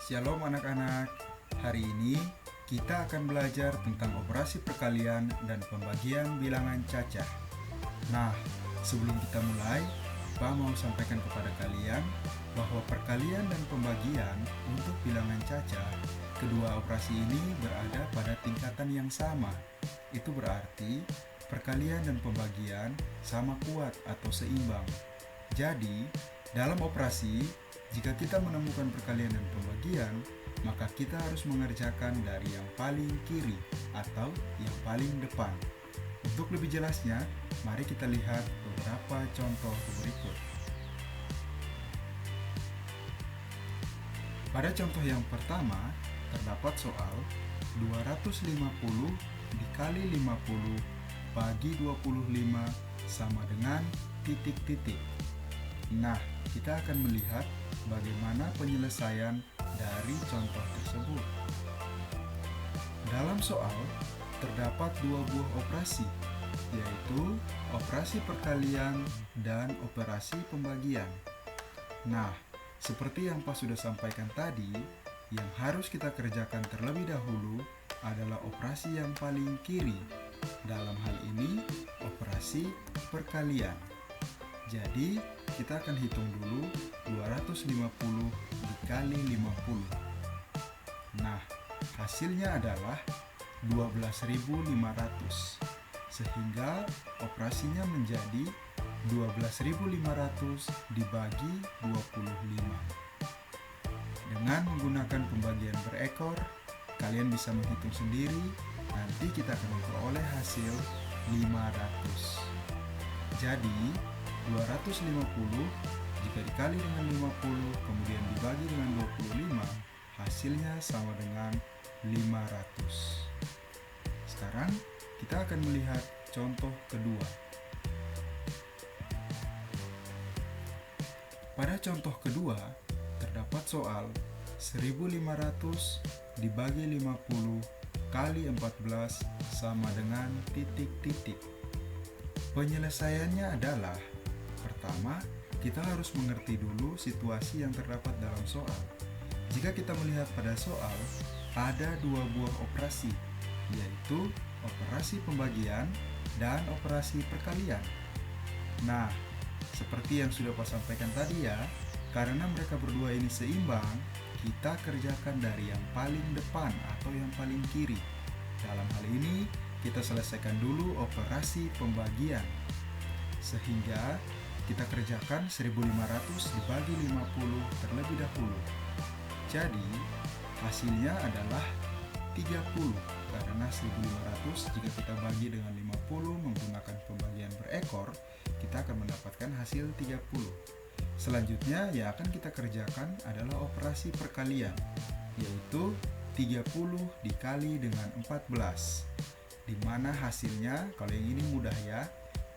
Shalom anak-anak, hari ini kita akan belajar tentang operasi perkalian dan pembagian bilangan cacah. Nah, sebelum kita mulai, Pak mau sampaikan kepada kalian bahwa perkalian dan pembagian untuk bilangan cacah, kedua operasi ini berada pada tingkatan yang sama. Itu berarti perkalian dan pembagian sama kuat atau seimbang. Jadi, dalam operasi, jika kita menemukan perkalian dan pembagian, maka kita harus mengerjakan dari yang paling kiri atau yang paling depan. Untuk lebih jelasnya, mari kita lihat beberapa contoh berikut. Pada contoh yang pertama, terdapat soal 250 dikali 50 bagi 25 sama dengan titik-titik. Nah, kita akan melihat bagaimana penyelesaian dari contoh tersebut. Dalam soal, terdapat dua buah operasi, yaitu operasi perkalian dan operasi pembagian. Nah, seperti yang Pak sudah sampaikan tadi, yang harus kita kerjakan terlebih dahulu adalah operasi yang paling kiri. Dalam hal ini, operasi perkalian. Jadi, kita akan hitung dulu 250 dikali 50. Nah, hasilnya adalah 12.500. Sehingga operasinya menjadi 12.500 dibagi 25. Dengan menggunakan pembagian berekor, kalian bisa menghitung sendiri. Nanti kita akan memperoleh hasil 500. Jadi, 250 jika dikali dengan 50 kemudian dibagi dengan 25, hasilnya sama dengan 500. Sekarang kita akan melihat contoh kedua. Pada contoh kedua, terdapat soal 1500 dibagi 50 kali 14 sama dengan titik-titik. Penyelesaiannya adalah: pertama, kita harus mengerti dulu situasi yang terdapat dalam soal. Jika kita melihat pada soal, ada dua buah operasi, yaitu operasi pembagian dan operasi perkalian. Nah, seperti yang sudah Pak sampaikan tadi ya, karena mereka berdua ini seimbang, kita kerjakan dari yang paling depan atau yang paling kiri. Dalam hal ini, kita selesaikan dulu operasi pembagian. Sehingga kita kerjakan 1500 dibagi 50 terlebih dahulu. Jadi, hasilnya adalah 30. Karena 1500 jika kita bagi dengan 50 menggunakan pembagian berekor, kita akan mendapatkan hasil 30. Selanjutnya yang akan kita kerjakan adalah operasi perkalian, yaitu 30 dikali dengan 14. Di mana hasilnya, kalau yang ini mudah ya,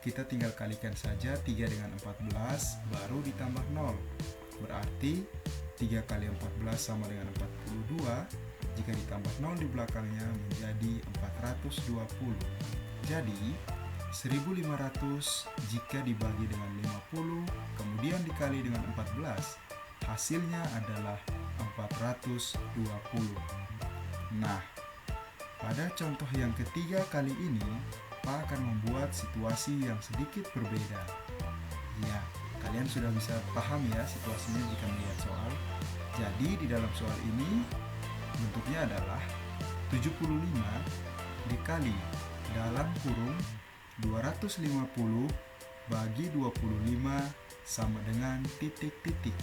kita tinggal kalikan saja 3 dengan 14, baru ditambah 0. Berarti 3 kali 14 sama dengan 42, jika ditambah 0 di belakangnya menjadi 420. Jadi, 1500 jika dibagi dengan 50, kemudian dikali dengan 14, hasilnya adalah 420. Nah, pada contoh yang ketiga kali ini, Pak akan membuat situasi yang sedikit berbeda. Ya, kalian sudah bisa paham ya situasinya jika melihat soal. Jadi di dalam soal ini bentuknya adalah 75 dikali dalam kurung 250 bagi 25 sama dengan titik-titik.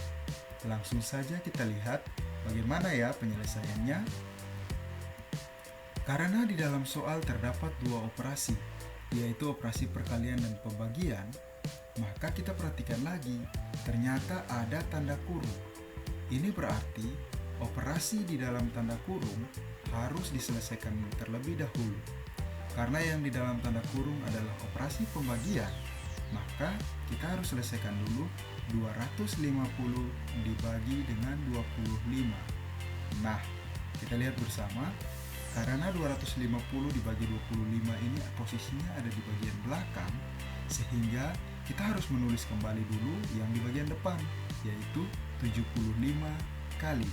Langsung saja kita lihat bagaimana ya penyelesaiannya. Karena di dalam soal terdapat dua operasi, yaitu operasi perkalian dan pembagian, maka kita perhatikan lagi, ternyata ada tanda kurung. Ini berarti operasi di dalam tanda kurung harus diselesaikan terlebih dahulu. Karena yang di dalam tanda kurung adalah operasi pembagian, maka kita harus selesaikan dulu 250 dibagi dengan 25. Nah, kita lihat bersama. Karena 250 dibagi 25 ini posisinya ada di bagian belakang, sehingga kita harus menulis kembali dulu yang di bagian depan, yaitu 75 kali.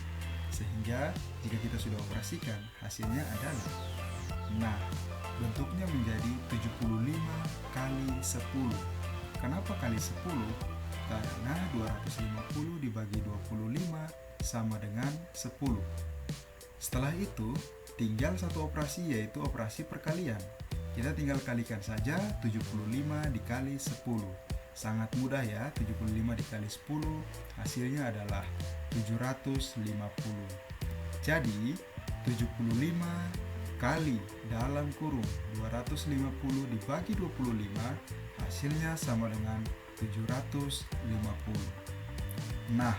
Sehingga jika kita sudah operasikan, hasilnya adalah, nah, bentuknya menjadi 75 kali 10. Kenapa kali 10? Karena 250 dibagi 25 sama dengan 10. Setelah itu, tinggal satu operasi, yaitu operasi perkalian. Kita tinggal kalikan saja 75 dikali 10. Sangat mudah ya, 75 dikali 10 hasilnya adalah 750. Jadi 75 kali dalam kurung 250 dibagi 25 hasilnya sama dengan 750. Nah,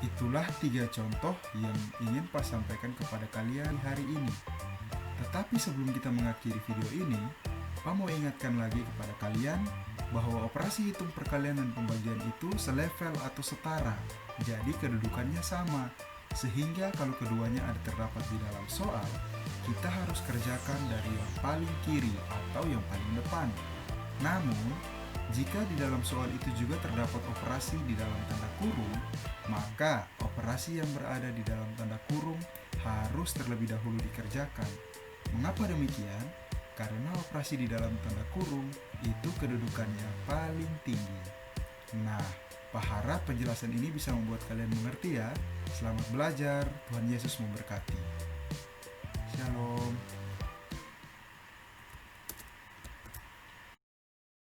itulah 3 contoh yang ingin Pak sampaikan kepada kalian hari ini. Tetapi sebelum kita mengakhiri video ini, Pak mau ingatkan lagi kepada kalian bahwa operasi hitung perkalian dan pembagian itu selevel atau setara, jadi kedudukannya sama. Sehingga kalau keduanya ada terdapat di dalam soal, kita harus kerjakan dari yang paling kiri atau yang paling depan. Namun, jika di dalam soal itu juga terdapat operasi di dalam tanda kurung, maka operasi yang berada di dalam tanda kurung harus terlebih dahulu dikerjakan. Mengapa demikian? Karena operasi di dalam tanda kurung itu kedudukannya paling tinggi. Nah, Pak harap penjelasan ini bisa membuat kalian mengerti ya. Selamat belajar, Tuhan Yesus memberkati. Shalom.